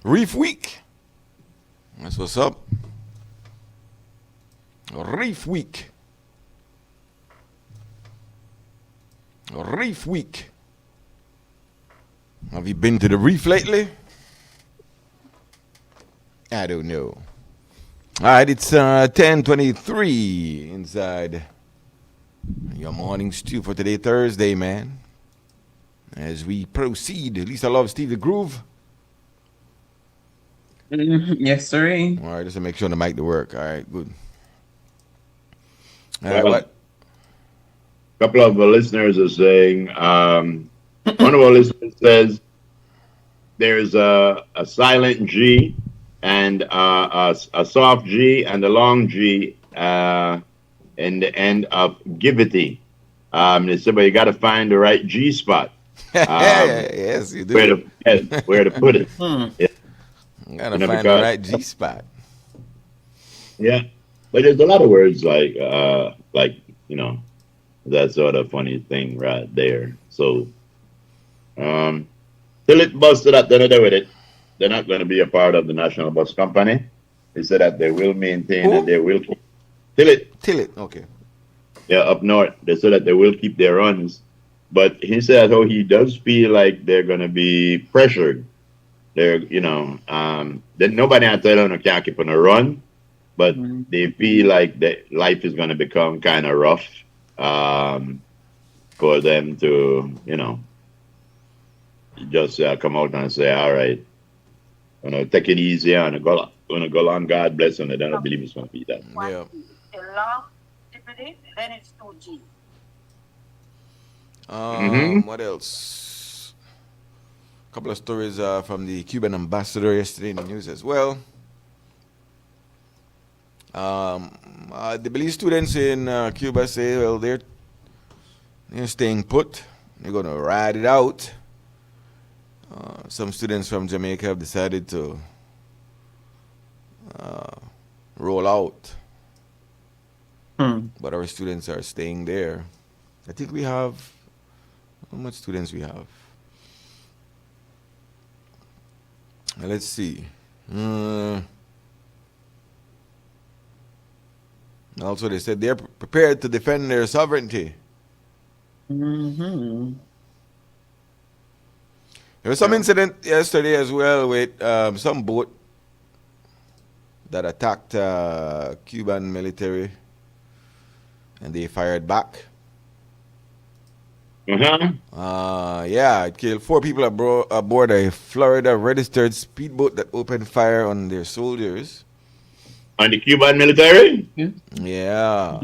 Reef Week. That's what's up. Reef Week. Reef Week. Have you been to the reef lately? I don't know. All right, it's 10:23 inside your morning stew for today, Thursday, man. As we proceed, at least I love Steve the Groove. Yes, sir. All right, just to make sure the mic to work. All right, good. All right, Well, what? a couple of the listeners are saying, one of our listeners says there's a silent G and a soft G and a long G in the end of givity. They said, but you got to find the right G spot. Um, Yes, you where do. to where to put it. Hmm. Yeah, You gotta you know, find the because right G spot. yeah, but there's a lot of words like you know that sort of funny thing right there. So um, till it busted up, then they with it. They're not going to be a part of the National Bus Company. They said that they will maintain and Who? they will keep till it. Till it. Okay. Yeah, up north. They said that they will keep their runs, but he said how he does feel like they're going to be pressured. They're then nobody I tell them can't keep on a run, but they feel like that life is going to become kind of rough um, for them to just come out and say, all right, take it easy and go on. God bless them. I don't believe it's going to be that. Yeah. Mm-hmm. What else? A couple of stories from the Cuban ambassador yesterday in the news as well. The Belize students in Cuba say, well, they're staying put. They're going to ride it out. Some students from Jamaica have decided to roll out, Hmm. but our students are staying there. I think we have, how much students we have? Let's see. Also, they said they're prepared to defend their sovereignty. Mm-hmm. There was some Yeah. incident yesterday as well with some boat that attacked Cuban military, and they fired back. Uh-huh. Yeah, it killed 4 people aboard a Florida registered speedboat that opened fire on their soldiers. On the Cuban military? Yeah. Yeah.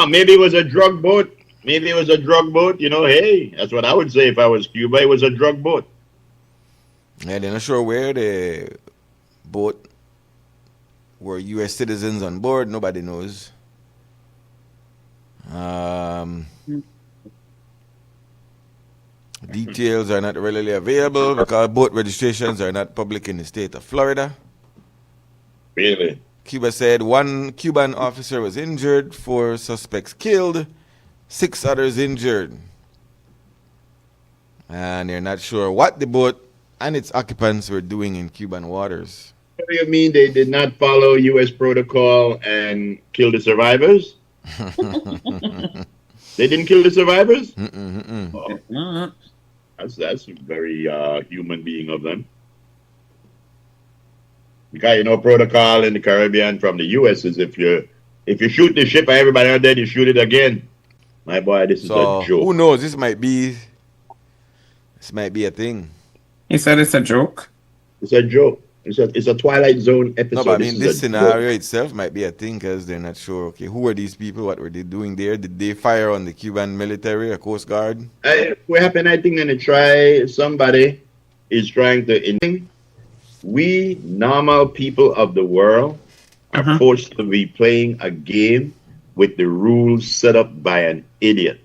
Maybe it was a drug boat. Maybe it was a drug boat. Hey, that's what I would say if I was Cuba. It was a drug boat. Yeah, they're not sure where the boat were U.S. citizens on board. Nobody knows. Details are not readily available because boat registrations are not public in the state of Florida. Really? Cuba said 1 Cuban officer was injured, 4 suspects killed, 6 others injured. And they're not sure what the boat and its occupants were doing in Cuban waters. What do you mean they did not follow U.S. protocol and kill the survivors? They didn't kill the survivors? Oh, Mm-hmm. that's very human being of them. Because protocol in the Caribbean from the U.S. is if you shoot the ship and everybody out there, you shoot it again. My boy, this is a So who joke. knows? This might be a thing. He said it's a joke. It's a joke. It's a Twilight Zone No, episode. but I This mean is this a scenario joke. itself might be a thing because they're not sure. Okay, who were these people? What were they doing there? Did they fire on the Cuban military or Coast Guard? What happened? I think gonna try. Somebody is trying to. We normal people of the world are Uh-huh. forced to be playing a game with the rules set up by an idiot.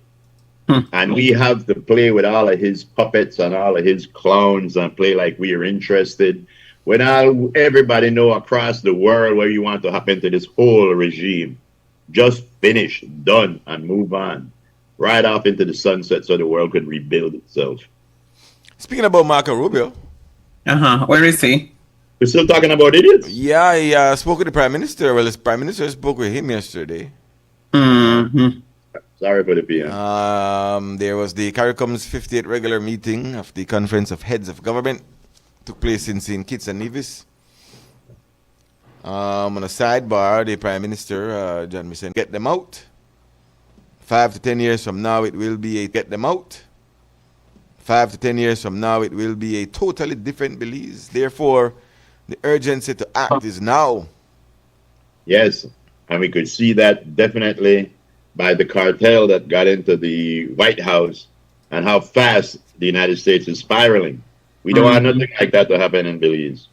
Hmm. And we have to play with all of his puppets and all of his clowns and play like we are interested. When everybody know across the world where you want to happen to this whole regime, just finish, done, and move on. Right off into the sunset so the world could rebuild itself. Speaking about Marco Rubio, Uh-huh. Where is he? We're still talking about idiots? yeah, he spoke with the Prime Minister. Well, his Prime Minister spoke with him yesterday. Mm-hmm. Sorry for the PM. There was the CARICOM's 58th regular meeting of the Conference of Heads of Government. Took place in St. Kitts and Nevis. On a sidebar, the Prime Minister, John Mason, get them out. 5 to 10 years from now, it will be a get them out. 5 to 10 years from now, it will be a totally different Belize. Therefore, The urgency to act is now. Yes, and we could see that definitely by the cartel that got into the White House and how fast the United States is spiraling. We don't want nothing like that to happen in Belize.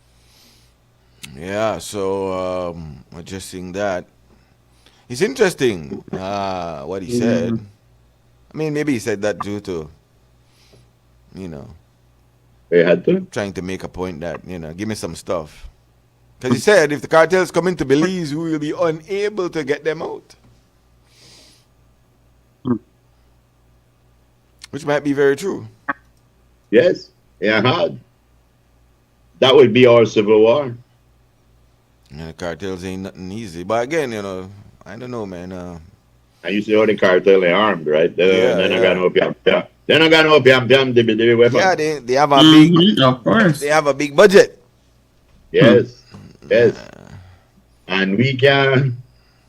Yeah, so adjusting that. It's interesting what he said. I mean, maybe he said that due to, you know, They had to. trying to make a point that, give me some stuff. Because he said if the cartels come into Belize, we will be unable to get them out. Which might be very true. Yes, yeah, hard. That would be our civil war. The cartels ain't nothing easy. But again, I don't know, man. And you see how the cartel are armed, right? They're not Yeah. gonna opium. They're not gonna opium the weapon. Yeah, they have a big Of course. they have a big budget. Yes, yes. And we don't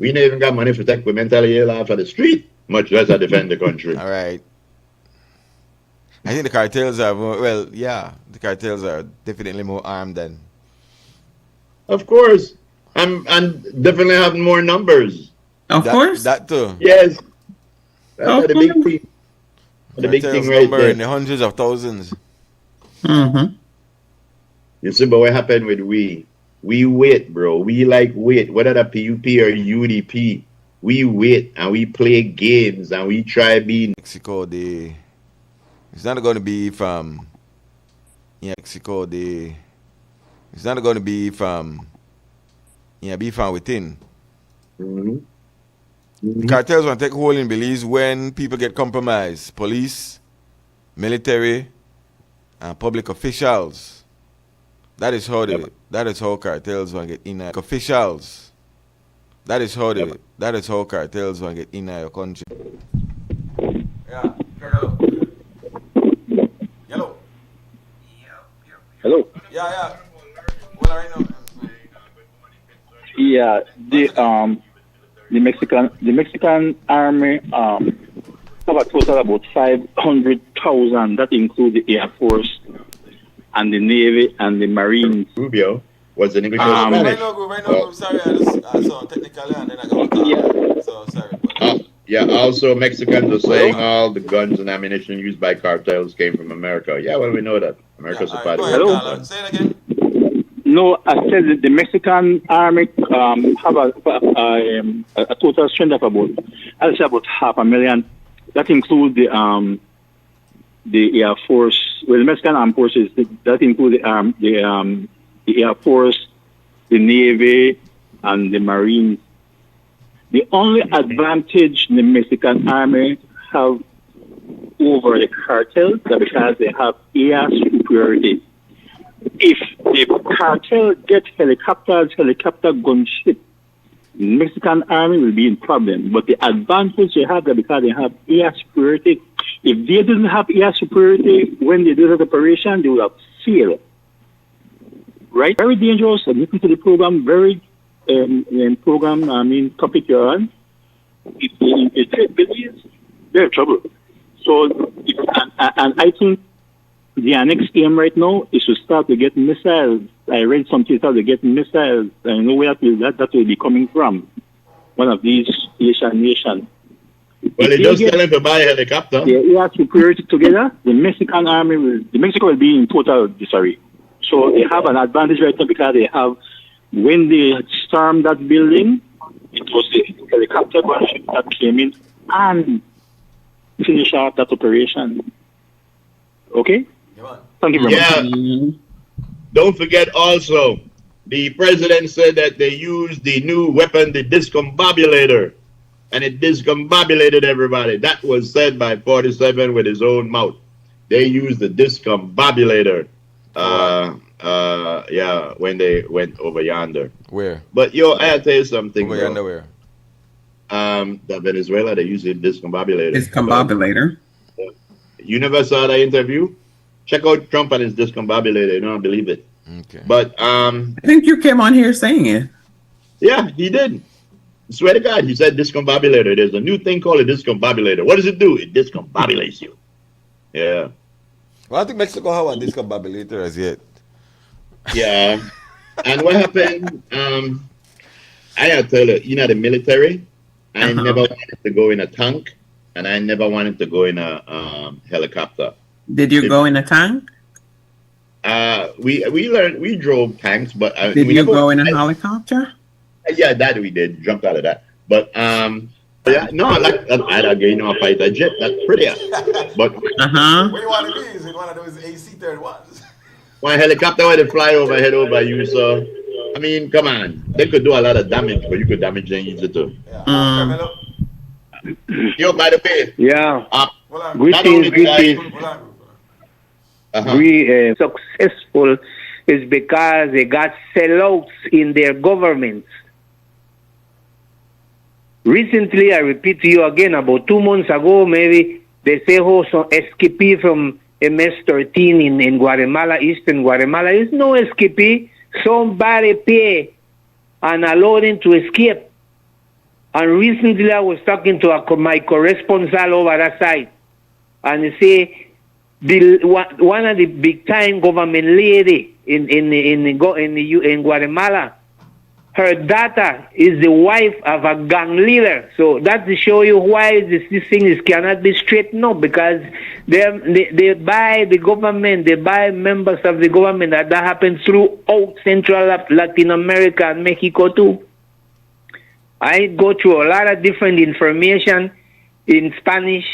even got money for take we mentally ill off of the street, much less to defend the country. All right. I think the cartels are the cartels are definitely more armed than. Of course. And definitely have more numbers. Of course. That too. Yes. That's Of the big course. thing. The big Cartels thing right number there. in the hundreds of thousands. You see, but what happened with we? We wait, bro. We like wait. Whether the PUP or UDP, we wait and we play games and we try being. Mexico, it's not going to be from Mexico. It's not going to be from be from within. The cartels want to take hold in Belize when people get compromised. Police, military, and public officials. That is how cartels want to get in officials. That is how cartels want to get in your country. Yeah, hello. Hello. Hello. Yeah. Well, I know. Yeah, the Mexican army have a total of about 500,000. That includes the Air Force and the Navy and the Marines. Rubio was an English or Right Spanish. now, sorry, I saw technically and then I got a call. Yeah. So sorry. Yeah, also Mexicans are saying all the guns and ammunition used by cartels came from America. Yeah, well, we know that. America supplied Go it. ahead, Hello? Carla. Say it again. No, I said that the Mexican army have a total strength of about 500,000. That includes the Air Force. Well, the Mexican armed forces that include the Air Force, the Navy, and the Marines. The only advantage the Mexican army have over the cartels is because they have air superiority. If the cartel get helicopter gunship, the Mexican army will be in problem. But the advantage they have is because they have air superiority. If they didn't have air superiority when they do that operation, they would have failed. Right? Very dangerous. Listen to the program. Very topic you're on. If they Belize, they're in trouble. So, and I think the next aim right now is to start to get missiles. I read something start to get missiles. I know where that will be coming from. One of these Asian nations. Well, they just tell him to buy a helicopter. The air superiority together, the Mexico will be in total disarray. So they have an advantage right now because they have, when they stormed that building, it was the helicopter gunship that came in and finished out that operation. Okay? Thank you very much. Yeah. Don't forget also, the president said that they used the new weapon, the discombobulator, and it discombobulated everybody. That was said by 47 with his own mouth. They used the discombobulator. When they went over yonder. Where? But I tell you something. Over yonder where? The Venezuela, they use the discombobulator. Discombobulator. You never saw that interview? Check out Trump and his discombobulator. You don't believe it. Okay. But I think you came on here saying it. yeah, he did. I swear to God, he said discombobulator. There's a new thing called a discombobulator. What does it do? It discombobulates you. Yeah. Well, I think Mexico have a discombobulator as yet. Yeah. And what happened? I gotta tell you, you know, the military. I Uh-huh. never wanted to go in a tank, and I never wanted to go in a helicopter. Did you If- go in a tank? We drove tanks, but Did we you never. go in a helicopter? Yeah, that we did. Jumped out of that, but yeah, no, I like you know, a fighter jet. That's prettier. But Uh-huh. What do you want to be? Is it one of those AC-31s? one helicopter where they fly overhead over you, so I mean, come on, they could do a lot of damage, but you could damage them easy too. Yeah. Mm. Carmelo. Yo, by the way, Yeah. Hold on. Not only did I- Hold on. uh-huh. We successful is because they got sellouts in their governments. Recently, I repeat to you again, about 2 months ago, maybe, they say, oh, some SKP from MS-13 in Guatemala, Eastern Guatemala. It's no SKP. Somebody pay and allow them to escape. And recently, I was talking to my correspondent over that side, and they say, one of the big time government lady in Guatemala, her daughter is the wife of a gang leader. So that to show you why this thing cannot be straightened up, because they buy the government, they buy members of the government. That happens throughout Central Latin America and Mexico too. I go through a lot of different information in Spanish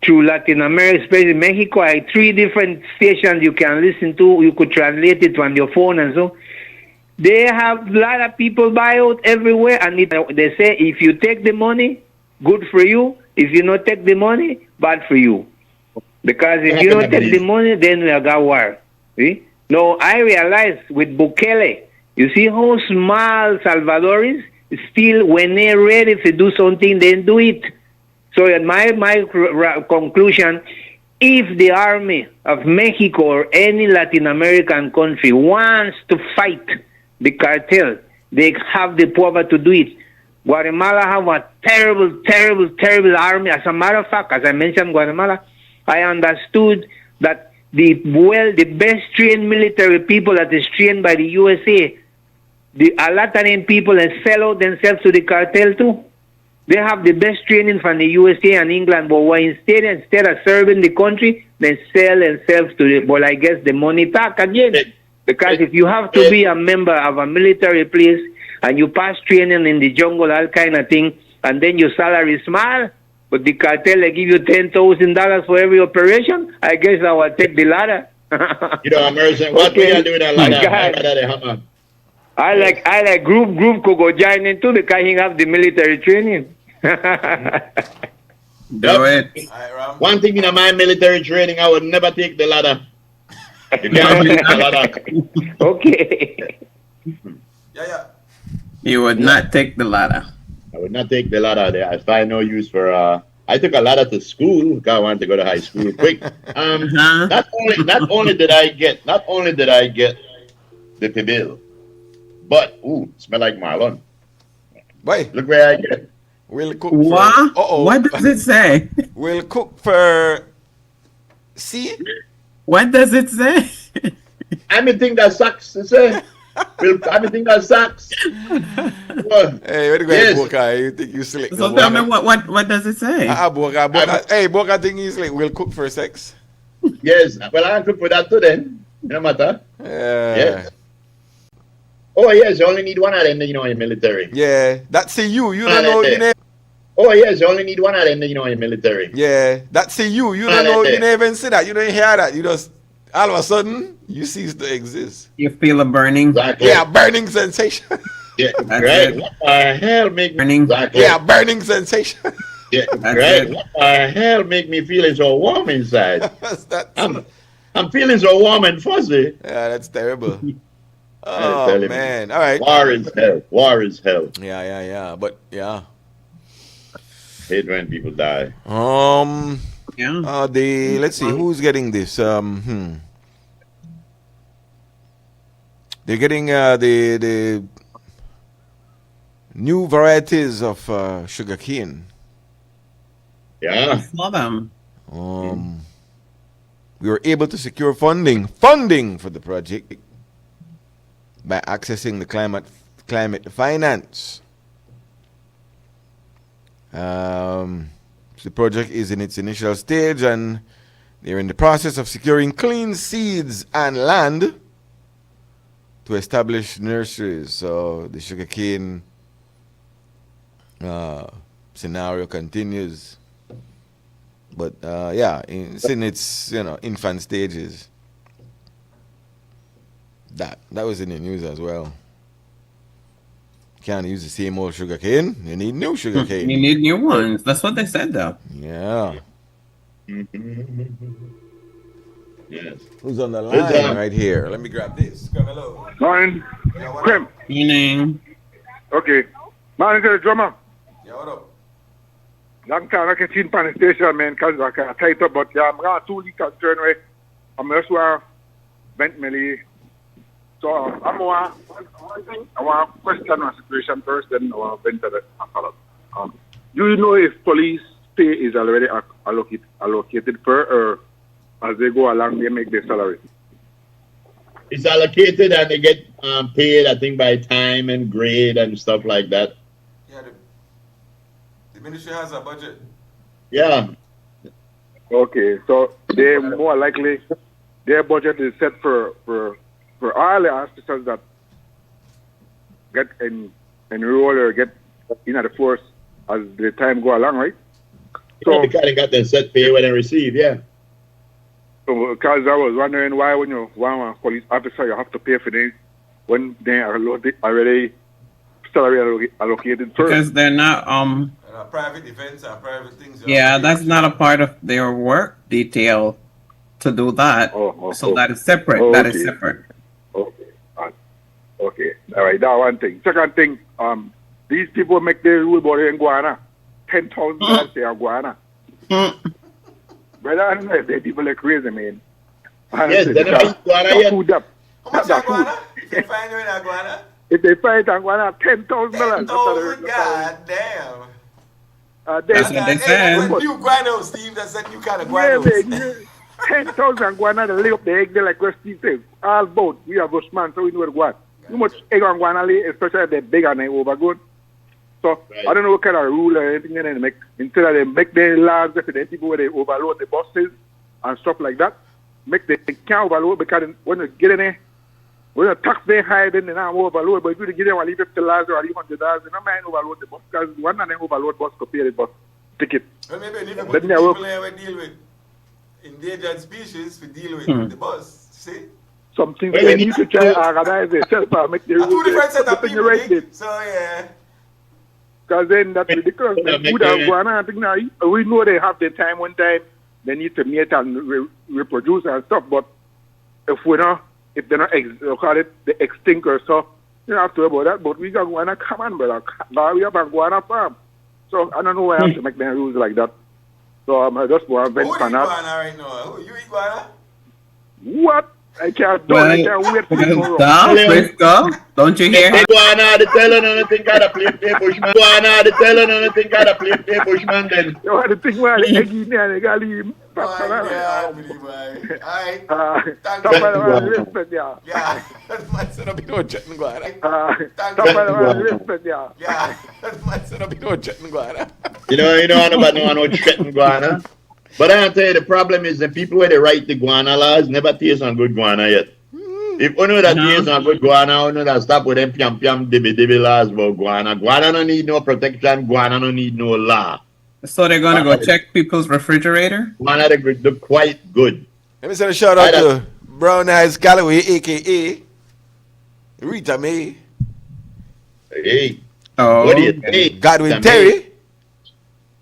through Latin America, especially Mexico. I have 3 different stations you can listen to. You could translate it on your phone and so. They have a lot of people buy out everywhere, and they say if you take the money, good for you. If you not take the money, bad for you. Because if you don't take the money, then we got war. See? Now, I realize with Bukele, you see how small Salvador is? Still, when they're ready to do something, they do it. So my conclusion, if the army of Mexico or any Latin American country wants to fight the cartel, they have the power to do it. Guatemala have a terrible, terrible, terrible army. As a matter of fact, as I mentioned Guatemala, I understood that the best trained military people that is trained by the USA, a lot of them people that sell out themselves to the cartel too. They have the best training from the USA and England, but why instead of serving the country, they sell themselves to the, well, I guess the money back again. Because if you have to be a member of a military place and you pass training in the jungle, all kind of thing, and then your salary is small, but the cartel they give you $10,000 for every operation, I guess I will take the ladder. You know, Emerson, what Okay. we are doing a My lot God. of I like group could go join in too because he have the military training. Do Yep. it. All right, Ram. One thing in my military training, I would never take the ladder. You can't take the ladder. Okay. Yeah. You would not take the ladder. I would not take the ladder there. I find no use for. I took a ladder to school because I wanted to go to high school quick. Uh-huh. Not only did I get the bill, but smell like Marlon. Boy, Look where I get. we'll cook What? for... Uh-oh. What does it say? We'll cook for... See? What does it say? I mean, think that sucks. You say? I mean, think that sucks. What? Hey, what do you Yes. Boca? You think you slick? So tell me what does it say? Boca. Hey, Boca think he's slick. We'll cook for sex. Yes. Well, I cook for that too. Then no matter. Yeah. Yes. Oh yes, you only need one of them, you know, in the military. Yeah. That's you. You don't know. You never, Oh yes, you only need one of them, you know, in the military. yeah. That's you. You don't know. You never even see that. You don't hear that. You just all of a sudden you cease to exist. You feel a burning. Exactly. Yeah, burning sensation. Yeah. That's Right. it. What the hell make me Burning. exactly? Yeah, burning sensation. Yeah. That's Right. it. What the hell make me feeling so warm inside? That's, I'm feeling so warm and fuzzy. yeah, that's terrible. tell Oh him. man. All right. War is hell. War is hell. Yeah. But yeah. Hate when people die. Yeah. Let's see who's getting this. They're getting the new varieties of sugarcane. I Yeah. saw them. We were able to secure funding for the project. by accessing the climate finance. The project is in its initial stage, and they're in the process of securing clean seeds and land to establish nurseries. So the sugarcane scenario continues. But yeah, it's in its infant stages. That was in the news as well. Can't use the same old sugar cane. You need new sugar cane. You need new ones. That's what they said, though. Yeah. Yes. Who's on the line right here? Let me grab this. Come hello. Morning. Yeah, what Crim. up? Meaning, Okay. Morning to the drummer. Yeah, what up? Long time I can see in the station, man, because I can tight up, but yeah, I'm going to 2 weeks turn away. I'm just want to vent me. So I want to question my situation first, then I want to vent to the do you know if police pay is already allocated for, or as they go along, they make their salary? It's allocated and they get paid, I think, by time and grade and stuff like that. Yeah, the ministry has a budget. Yeah. Okay, so they more likely their budget is set for all the officers that get enrolled or get in at the force as the time go along, right? So they kind of got their set pay when they receive, yeah. So because I was wondering why when you want a police officer you have to pay for this when they are already salary allocated first. because they're not, Private defense and private things. yeah, that's not a part of their work detail to do that. So that is separate. That is okay. separate. Okay. All right, that one thing. Second thing, these people make their rule about in Guana. $10,000 they are Guana. Brother, I don't know if they people are crazy, man. Yes, they don't eat guana yet. Food up. How much That iguana? If they find you in iguana? If they find iguana, $10,000. 10,000, god damn. That's what they said. That's a new guano, Steve. That's a new kind of guano. Yeah, man. 10,000 guana to lay up the egg there like what Steve says. All boat. We are bushman, so we know what. Too much egg on guana lay, especially if they're big and they overgood. So Right. I don't know what kind of rule or anything they make. Instead of they make their laws for the people where they overload the buses and stuff like that, make they can't overload because when you get in there, when the tax they high, then they not overload. But if you get them only $50 or $100, they don't mind overload the bus because one of them overload bus compare the bus ticket. Well, maybe need to put Let the me people have here we deal with endangered species to deal with the bus. See? Something Well, they they need to need try to- to organize themselves and make the A two rules. different set of put the people. right Nick. thing. So yeah. Because then that's ridiculous. Yeah, Like, make food and the- guana, I think now, we know they have the time one time, they need to mate and reproduce and stuff, but if they're not, call it the extinct or so, you don't have to worry about that, but we got guana, come on, brother. Now we have a guana farm. So I don't know why I have to make them rules like that. So I just want to Who vent eat on that. guana right now? Who you eat guana? What? I can't do it. I can't wait for tomorrow. Frisco, don't you hear They him? go on out the telling and think gotta play bushman. Go on out the telling and think gotta play bushman then. You want to think where the egg in there, they got to leave. Yeah, I believe I. Alright. Thank Top you. of the respect, yeah. Yeah. Man said I'll be no chatting guana. Top of the respect, yeah. Yeah. Man said I'll be no chatting guana. You know about no threaten guana. But I'll tell you, the problem is the people where they write the guana laws never taste on good guana yet. If you know that taste on good guana, you know that stop with them piam dibby laws about guana. Guana don't need no protection, guana don't need no law. So they're gonna go check people's refrigerator? Guana they look quite good. Let me send a shout out to Brown Eyes Galloway, aka Rita May, Hey, Oh, what do you think? Godwin Terry,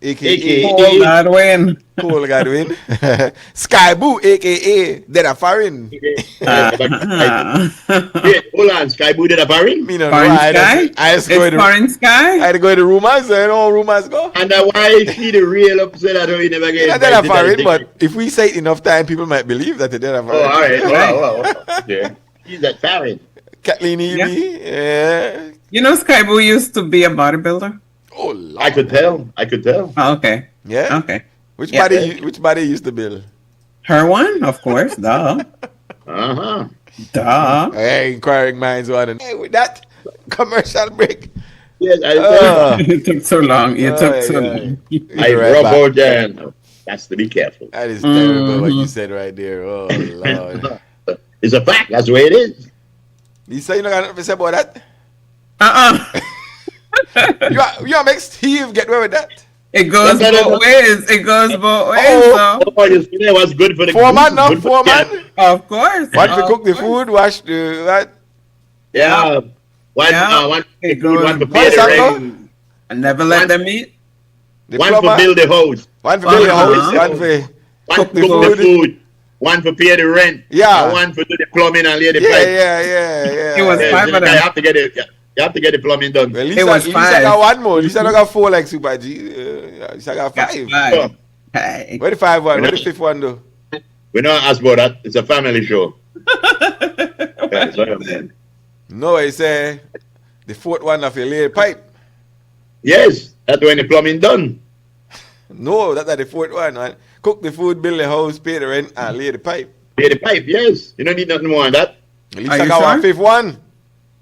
aka Paul Godwin. Paul Godwin, Sky Boo, aka Deda Farin. Hey, hold on, Sky Boo did a parry? Me no know. Foreign I Sky? just go It's to Foreign Sky? I had to go to rumors and all rumors go. And why is she the real upset that we never get Not Deda invited to Farin, the but if we say it enough time, people might believe that it's Deda Oh, all Farin. right. Wow. Yeah. She's that Farin. Kathleen Eby, yeah. You know Sky Boo used to be a bodybuilder? Oh, Lord. I could tell. Oh, okay. Yeah. Okay. Which Yeah. body used to build? Her one, of course, duh. Uh-huh. Duh. Hey, inquiring minds want to. Hey, with that commercial break. Yes, You took so long. You took so long. I right back. rub out that's to be careful. That is terrible what you said right there. Oh, Lord. It's a fact. That's the way it is. Lisa, you know got nothing to say about that? Uh-uh. You want to make Steve get away with that? It goes both ways. It goes both ways, Oh. so. Oh, you see that was good for the Foreman, goose, no? good for the cat. Foreman? Of course. One to of cook the course. food, wash the... What? Yeah. One, Yeah. one, It food, goes one for both pay the ways. rent, I never let them eat. The one for plumber, build the house, one for build the Uh-huh. house, one for... one Cook for the cook the food. food, one for pay the rent, Yeah. and one for do the plumbing and lay the Yeah, pipe. It was yeah. five You of them. have to get it. You have to get the plumbing done. Well, It was Lisa five. got one more. Lisa don't got four like Super G. Lisa got Got five. five. Hey. Where the five one? Where the fifth one though? We don't ask about that. It's a family show. Yeah, sorry, man. No, he say the fourth one of your lay pipe. Yes, that's when the plumbing done. No, that's not the fourth one. Man. Cook the food, build the house, pay the rent, and lay the pipe. Lay the pipe. Yes, you don't need nothing more than that. Lisa you got one sure? fifth one.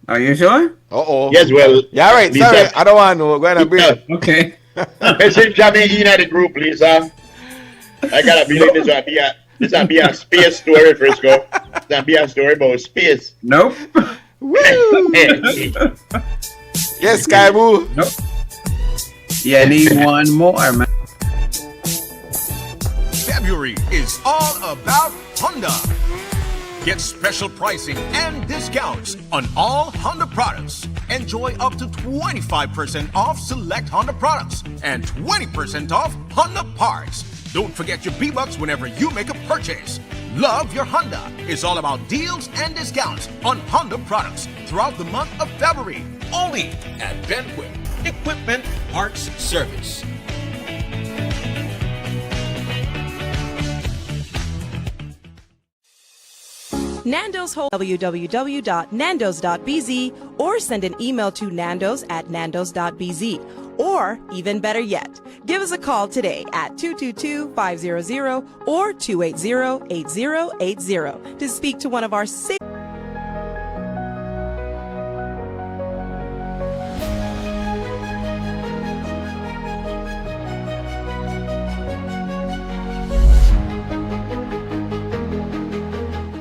Are you sure? Uh-oh. Yes, well. Yeah, right. Lisa, Sorry, I don't want to know. Go ahead and bring Lisa, Okay. message Jamie in at the group, Lisa. I gotta believe this will be a space story, Frisco. This will be a story about space. Nope. Woo! Yes, Sky Boo. Nope. You need one more, man. February is all about Honda. Get special pricing and discounts on all Honda products. Enjoy up to 25% off select Honda products and 20% off Honda parts. Don't forget your B-Bucks whenever you make a purchase. Love your Honda is all about deals and discounts on Honda products throughout the month of February. Only at Benquip Equipment Parts Service. Nando's hold www.nandos.bz or send an email to nandos@nandos.bz. Or, even better yet, give us a call today at 222-500 or 280-8080 to speak to one of our 6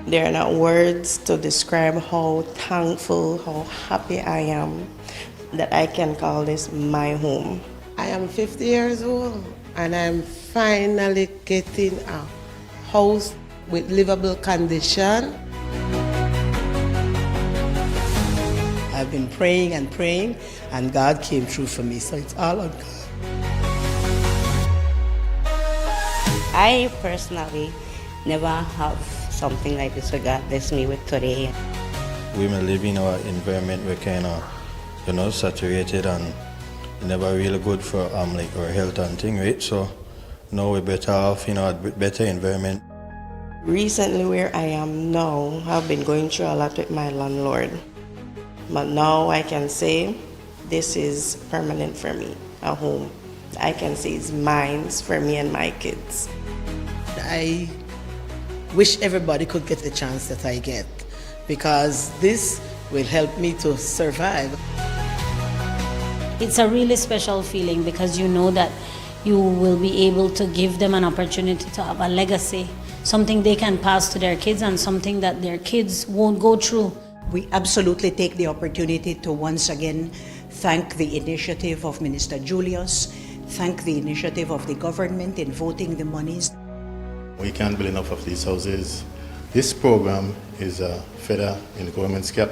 There are not words to describe how thankful, how happy I am that I can call this my home. I am 50 years old and I'm finally getting a house with livable condition. I've been praying and praying and God came through for me, so it's all on God. I personally never have something like this what God bless me with today. We may live in our environment where kind of, saturated and never really good for like our health and thing, right? So now we're better off, a better environment. Recently where I am now, I've been going through a lot with my landlord. But now I can say this is permanent for me, a home. I can say it's mine for me and my kids. I wish everybody could get the chance that I get, because this will help me to survive. It's a really special feeling because you know that you will be able to give them an opportunity to have a legacy, something they can pass to their kids and something that their kids won't go through. We absolutely take the opportunity to once again thank the initiative of Minister Julius, thank the initiative of the government in voting the monies. We can't build enough of these houses. This program is a feather in the government's cap.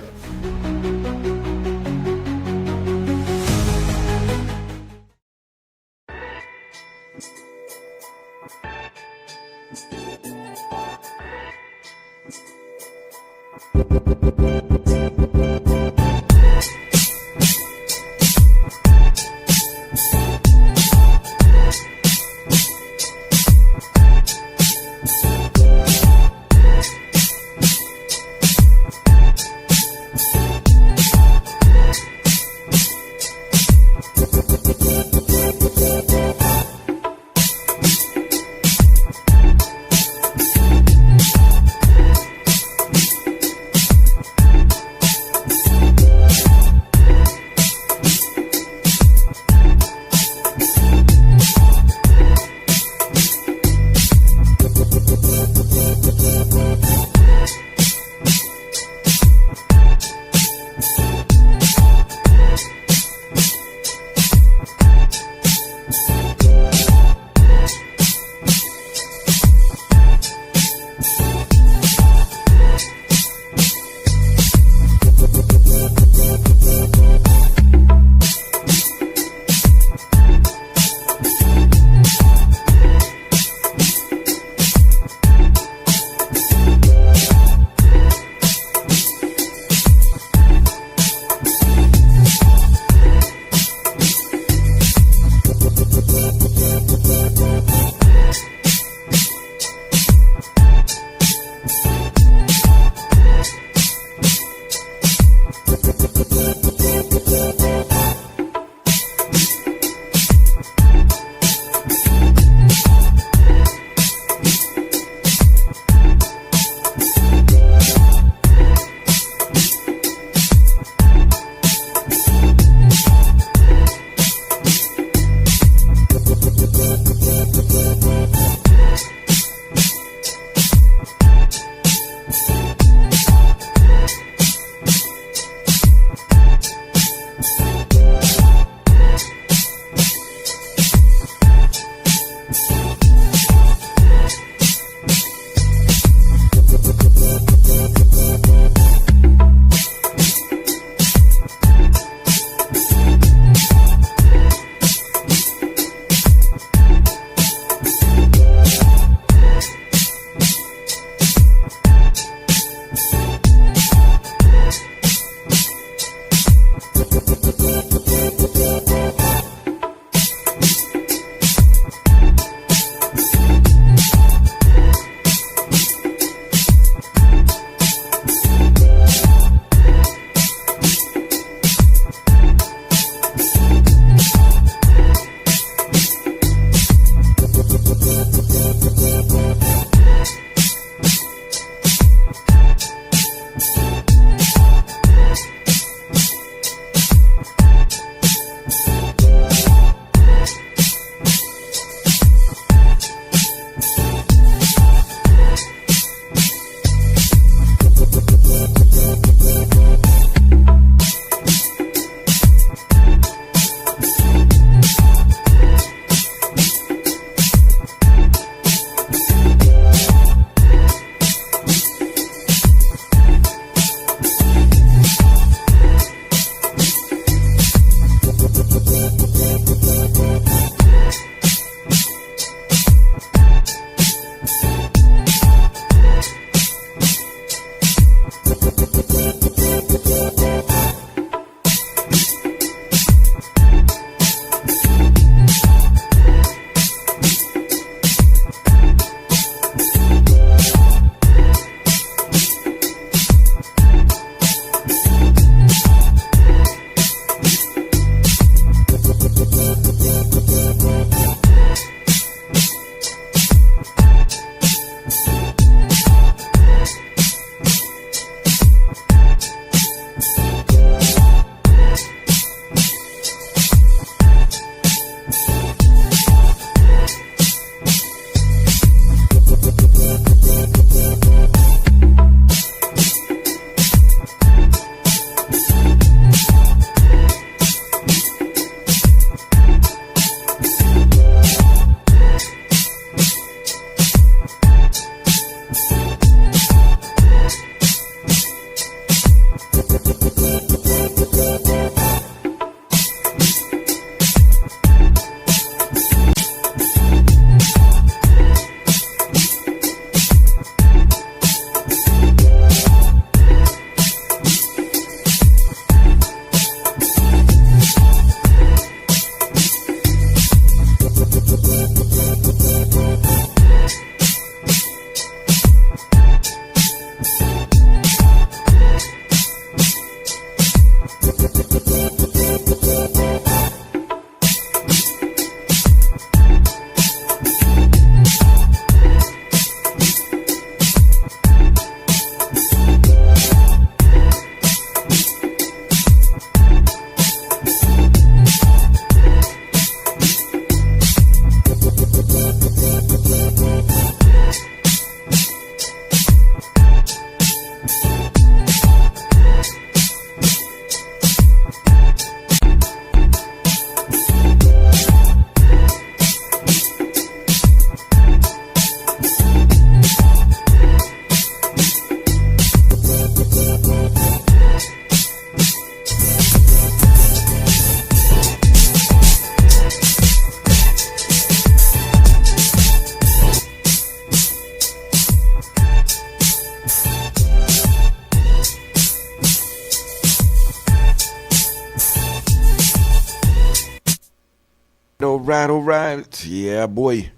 all right. Yeah, boy.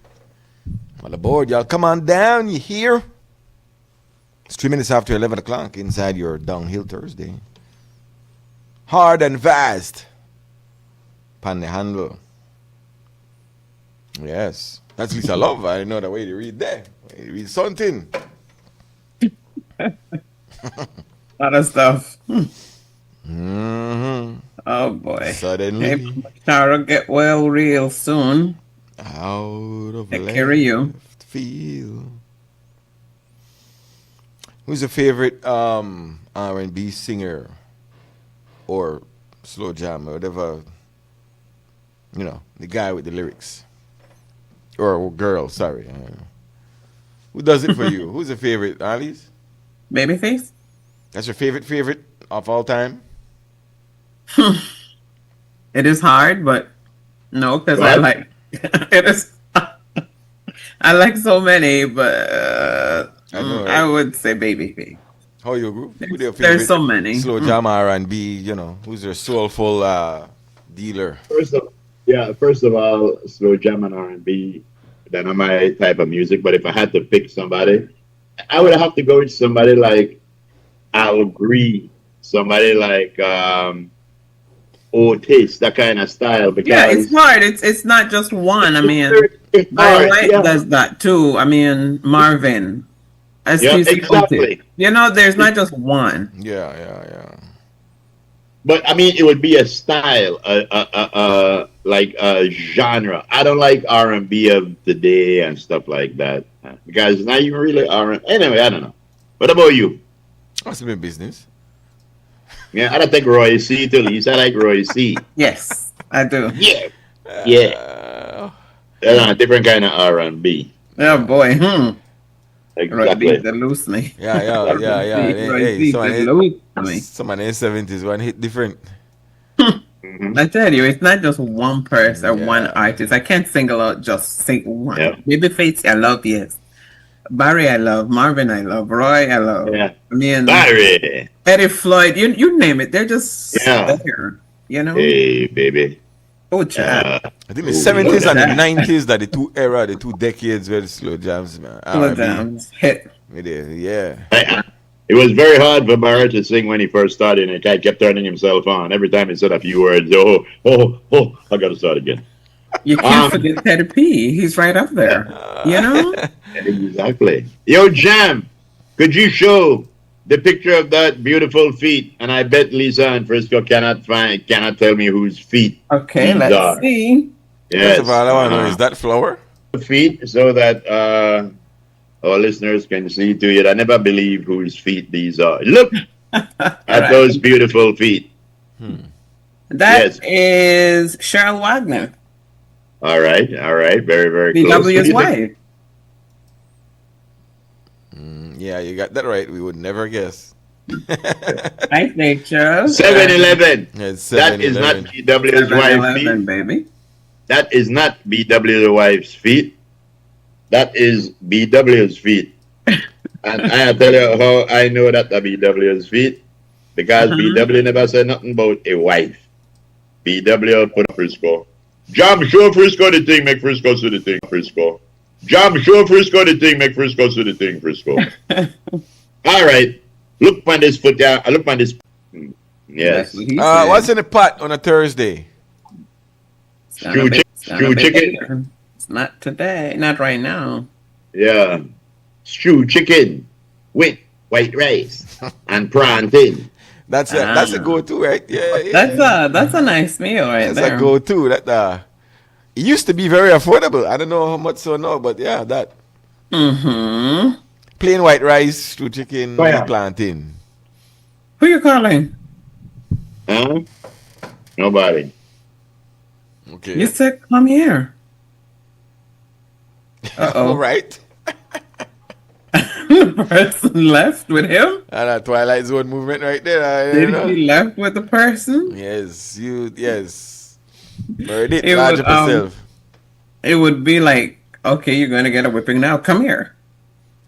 All aboard, y'all. Come on down, you hear? It's 3 minutes after 11 o'clock inside your Downhill Thursday. Hard and fast. Pan the handle. Yes. That's Lisa Love. I know the way to read there. You read something. Lot of stuff. Mm-hmm. Oh boy. Suddenly. Hey, Tara, get well real soon. Out of Take care of you. Field. Who's your favorite R&B singer or slow jam or whatever? You know, the guy with the lyrics. Or girl, sorry. Who does it for you? Who's your favorite, Alice? Babyface? That's your favorite of all time? It is hard, but no, because I like it is. I like so many, but I would say Babyface. How you group? There's so many. Slow jam R&B, you know. Who's your soulful dealer? First of all, slow jam and R&B. They're not my type of music, but if I had to pick somebody, I would have to go with somebody like Al Green, somebody like Otis, that kind of style. Because yeah, it's hard. It's not just one. I mean, hard, White does that too. I mean, Marvin. Exactly. Otis. You know, there's not just one. Yeah. But I mean, it would be a style, like a genre. I don't like R&B of the day and stuff like that because it's not even really R&B. Anyway, I don't know. What about you? That's my business. Yeah, I don't think Roy C. too. You said like Roy C. Yes, I do. Yeah. That's a different kind of R&B. Oh boy. Exactly. They lose me. Yeah. Hey, someone in the 70s one hit different. I tell you, it's not just one person or one artist. I can't single out just one. Yeah. Babyface, I love, yes. Barry, I love. Marvin, I love. Roy, I love. Yeah. I mean, Barry. Eddie Floyd, you name it. They're just there. You know? Hey, baby. Oh, Chad. I think the 70s and the 90s are the two decades where the slow jams, man. Slow jams hit. It is, yeah. It was very hard for Barrett to sing when he first started, and the guy kept turning himself on. Every time he said a few words, I got to start again. You can't forget Teddy P. He's right up there. You know? Exactly. Yo, Jam, could you show the picture of that beautiful feet? And I bet Lisa and Frisco cannot tell me whose feet. Okay, these let's are. see. Yes. First of all, I want to know, is that flower? Feet, so that our listeners can see to it. I never believe whose feet these are. Look at those beautiful feet. That is Cheryl Wagner. All right. Very, very close. BW's wife. Yeah, you got that right. We would never guess. I think, Charles. 7-Eleven. It's That is not 7-Eleven. BW's wife's feet. Baby. That is not BW's wife's feet. That is BW's feet. And I tell you how I know that BW's feet. Because BW never said nothing about a wife. BW put up Frisco. Jam show Frisco the thing, make Frisco do the thing, Frisco. Jam show Frisco the thing, make Frisco do the thing, Frisco. All right. Look on this foot, yeah. Look on this. Yes. What's in the pot on a Thursday? Stew chicken. It's not today. Not right now. Yeah. Stew chicken with white rice and plantain. That's a go-to, right? Yeah. That's a nice meal right that's there. That's a go-to. That it used to be very affordable. I don't know how much so now, but yeah, that. Plain white rice, stew chicken, and plantain. Who you calling? Huh? Nobody. Okay. You said come here. All right. The person left with him? And that Twilight Zone movement right there. Did he left with the person? Yes. Yes. Heard it. Large up yourself. It would be like, okay, you're going to get a whipping now. Come here.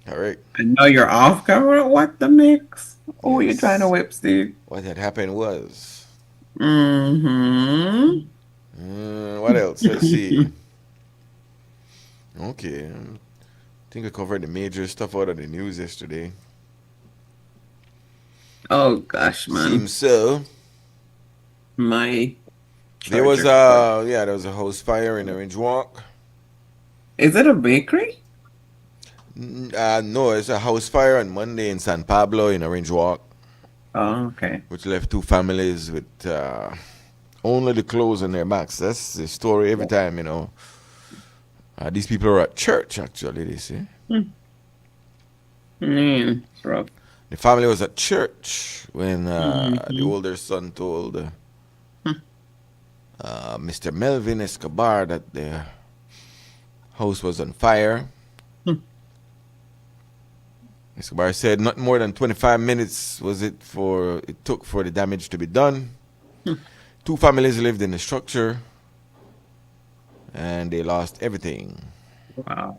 All right. I know you're off camera. What the mix? Oh, you're trying to whip Steve. What had happened was. Mm-hmm. What else? Let's see. Okay. I think I covered the major stuff out of the news yesterday. Oh gosh, man. Seems so. There was a house fire in Orange Walk. Is it a bakery? No, it's a house fire on Monday in San Pablo in Orange Walk. Oh, okay. Which left 2 families with only the clothes on their backs. That's the story every time, you know. These people are at church, actually, they say. It's rough. The family was at church when the older son told Mr. Melvin Escobar that the house was on fire. Escobar said not more than 25 minutes it took for the damage to be done. 2 families lived in the structure and they lost everything. Wow.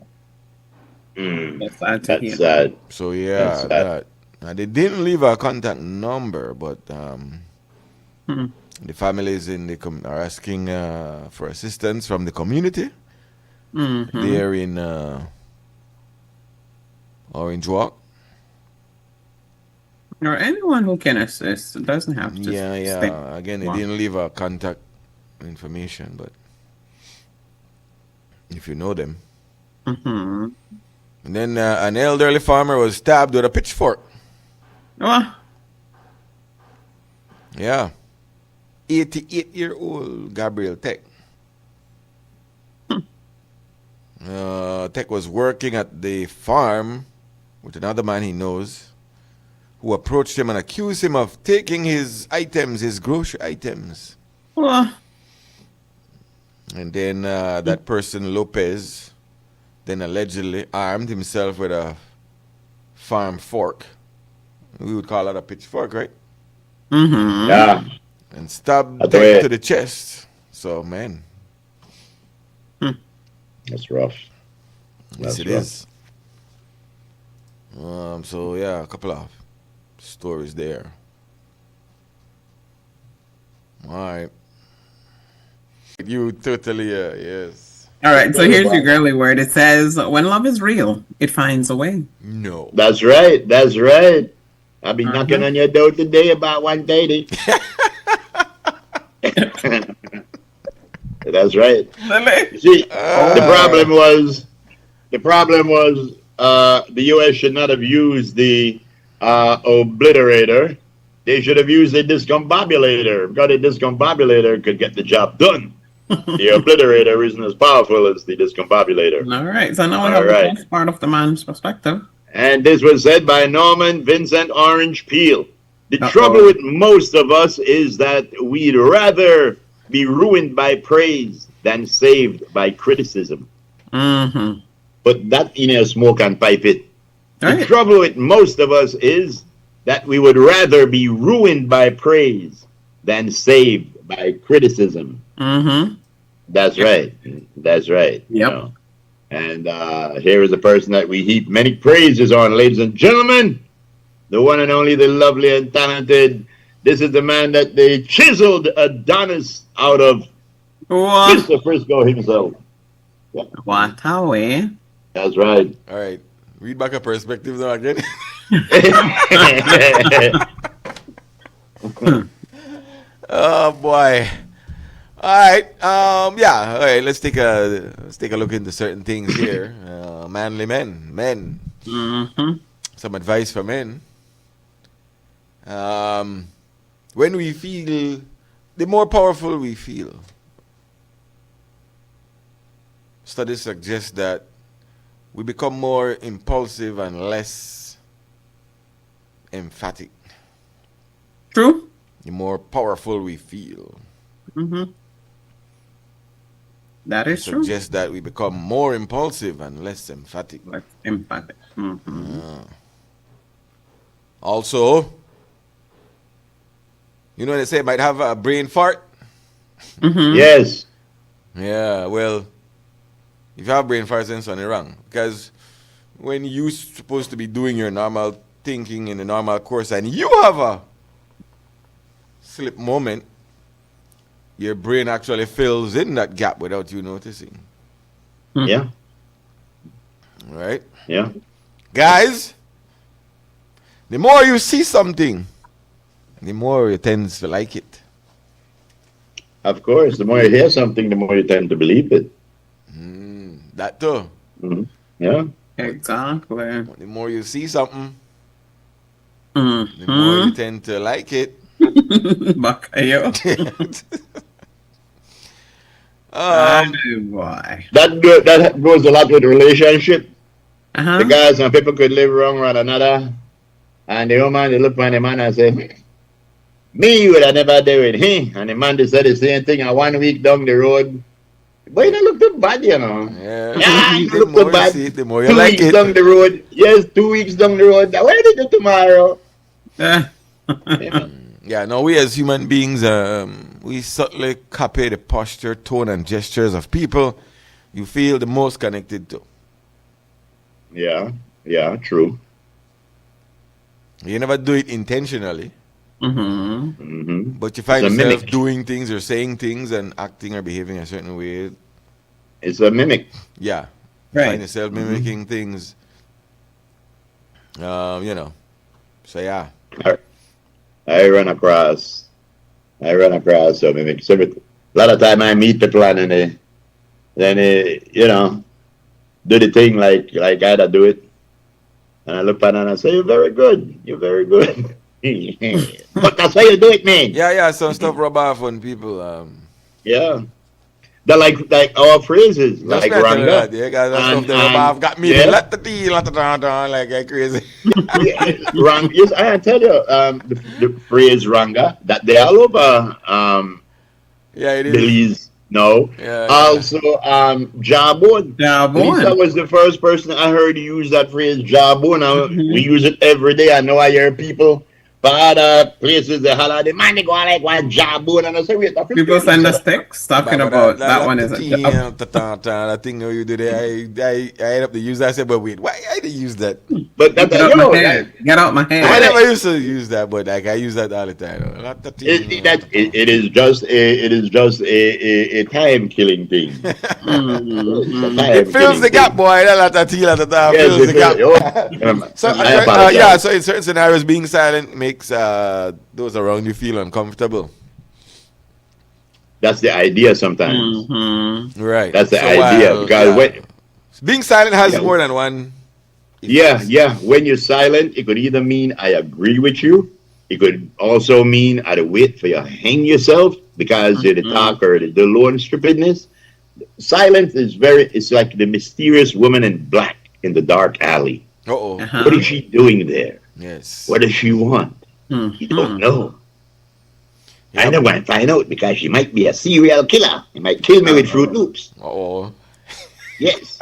That's sad to hear. sad. So yeah, they didn't leave a contact number, but the families are asking for assistance from the community. They're in Orange Walk. Or anyone who can assist. It doesn't have to. Yeah. Again, they didn't leave a contact information, but if you know them. And then an elderly farmer was stabbed with a pitchfork. What? Yeah. 88-year-old Gabriel Tech. Tech was working at the farm with another man he knows who approached him and accused him of taking his grocery items. What? And then that person, Lopez, then allegedly armed himself with a farm fork. We would call that a pitchfork, right? Yeah. And stabbed Tech to the chest. So, man. That's rough. Yes, it is. So, yeah, a couple of stories there. All right. You totally, yes. All right, so here's your girly word. It says, when love is real, it finds a way. No. That's right. That's right. I'll be knocking on your door today about 1:30. That's right. You see, the problem was the U.S. should not have used the obliterator. They should have used a discombobulator, because a discombobulator could get the job done. The obliterator isn't as powerful as the discombobulator. All right, so now we have the first part of the man's perspective. And this was said by Norman Vincent Orange Peale. The trouble with most of us is that we'd rather be ruined by praise than saved by criticism. But that in a smoke and pipe it. The trouble with most of us is that we would rather be ruined by praise than saved by criticism. That's right. That's right. Yep. You know. And here is a person that we heap many praises on, ladies and gentlemen. The one and only, the lovely and talented. This is the man that they chiseled Adonis out of. Mr. Frisco himself. Yeah. What a way. That's right. All right. Read back a perspective now again. Oh boy. All right. Yeah. All right. Let's take a look into certain things here. Manly men. Some advice for men. When we feel, the more powerful we feel. Studies suggest that we become more impulsive and less emphatic. True. The more powerful we feel. That is true. Suggests that we become more impulsive and less emphatic. Also, you know they say might have a brain fart. Yes. Yeah. Well, if you have brain fart, then something wrong. Because when you're supposed to be doing your normal thinking in the normal course, and you have a slip moment, your brain actually fills in that gap without you noticing. Yeah. Right? Yeah. Guys, the more you see something, the more you tend to like it. Of course, the more you hear something, the more you tend to believe it. That too. Yeah. Exactly. The more you see something, Mm-hmm. the more you tend to like it. Bakayo. Boy. That goes a lot with relationship. Uh-huh. The guys and people could live wrong one another, and the woman they look on the man and say, "Me, you would have never do it." And the man they said the same thing. And 1 week down the road, but you don't look too bad, you know. Yeah, you the look more too you bad. see it, the more you 2 like weeks it. down the road, yes, 2 weeks down the road. Where did you tomorrow? Yeah, no, we as human beings, we subtly copy the posture, tone, and gestures of people you feel the most connected to. Yeah, true. You never do it intentionally, but you find It's a yourself mimic. doing things or saying things and acting or behaving a certain way. It's a mimic. Yeah, you Right. find yourself mimicking things. So yeah. I run across some mimics. A lot of time I meet people and then they, do the thing like I gotta do it. And I look at them and I say, "You're very good. You're very good." But that's how you do it, man. Yeah, some stuff rub off on people. Yeah. They're like our phrases, Just like me tell you that, Ranga. yeah, guys, that stuff that rub off got me like crazy. Yes, I tell you, the phrase Ranga, that they all over yeah, it is. Belize. No. Yeah. Also, Jabon. Lisa was the first person I heard use that phrase, Jabon. We use it every day. I know I hear people, other places, they holler, the man, they go like one Jabon. And I say, wait, that's People send us texts talking about that one is a job. That thing you do there, I end up to use that. I said, but wait, why I didn't use that? But that, Get out my head. I never used to use that, but like I use that all the time. It is just a time killing thing. It fills the gap, boy. Fills the gap. So in certain scenarios, being silent makes those around you feel uncomfortable. That's the idea sometimes. Right. That's the idea. Because being silent has more than one. Yeah. When you're silent, it could either mean I agree with you. It could also mean I'd wait for you to hang yourself because you're the talker, the lone stupidness. Silence is it's like the mysterious woman in black in the dark alley. What is she doing there? Yes. What does she want? You don't know. I don't want to find out because she might be a serial killer. She might kill me with Fruit Loops. Yes.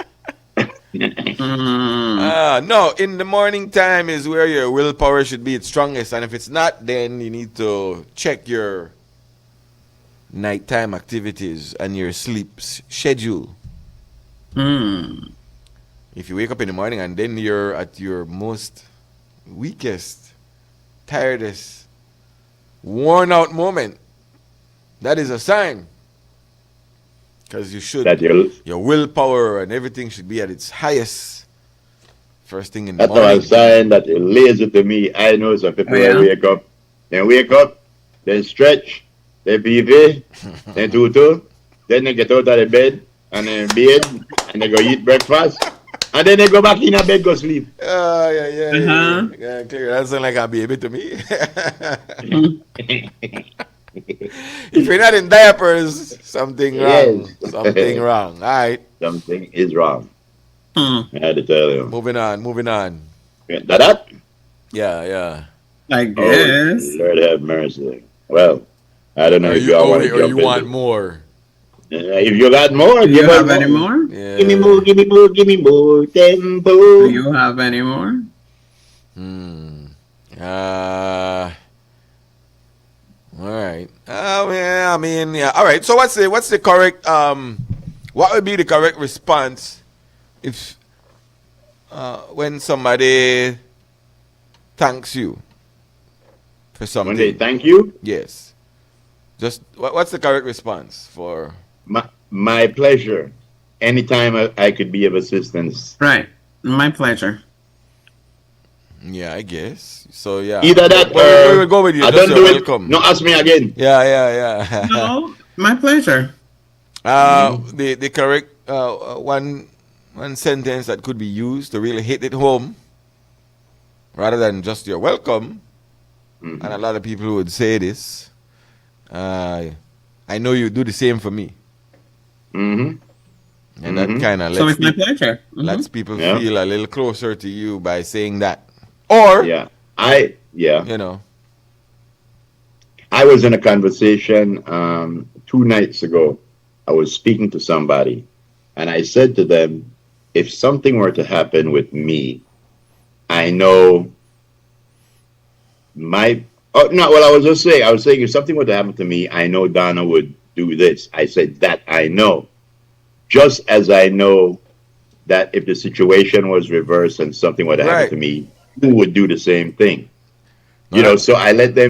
No, in the morning time is where your willpower should be its strongest, and if it's not, then you need to check your nighttime activities and your sleep schedule. If you wake up in the morning and then you're at your most weakest, tiredest, worn out moment, that is a sign. Because you should, your willpower and everything should be at its highest first thing in the morning. That's a sign that you're lazy to me. I know some people that wake up, then stretch, then PV, then tutu, then they get out of the bed and then bathe and they go eat breakfast and then they go back in the bed, go sleep. Yeah, clear. That sounds like a baby to me. If you're not in diapers, something wrong. Something wrong. All right. Something is wrong. I had to tell you. Moving on. That? Yeah. I guess. Oh, Lord have mercy. Well, I don't know if you want more. If you got more, do you have any more? Yeah. Give me more tempo. Do you have any more? All right. I mean, yeah. All right. So what's the correct what would be the correct response if when somebody thanks you for something? When they thank you? Yes. Just what's the correct response for? My pleasure. Anytime I could be of assistance. Right. My pleasure. Yeah, I guess. So yeah. Either that we will go with you. I Just don't do welcome. it. No, ask me again. Yeah. No, my pleasure. The correct one sentence that could be used to really hit it home, rather than just "you're welcome," and a lot of people would say this. I know you do the same for me. And that kind of So it's my pleasure. lets people feel a little closer to you by saying that. Or you know, I was in a conversation 2 nights ago. I was speaking to somebody, and I said to them, if something were to happen with me, I know I was saying if something were to happen to me, I know Donna would do this. I said that I know. Just as I know that if the situation was reversed and something were to happen to me, you would do the same thing. So I let them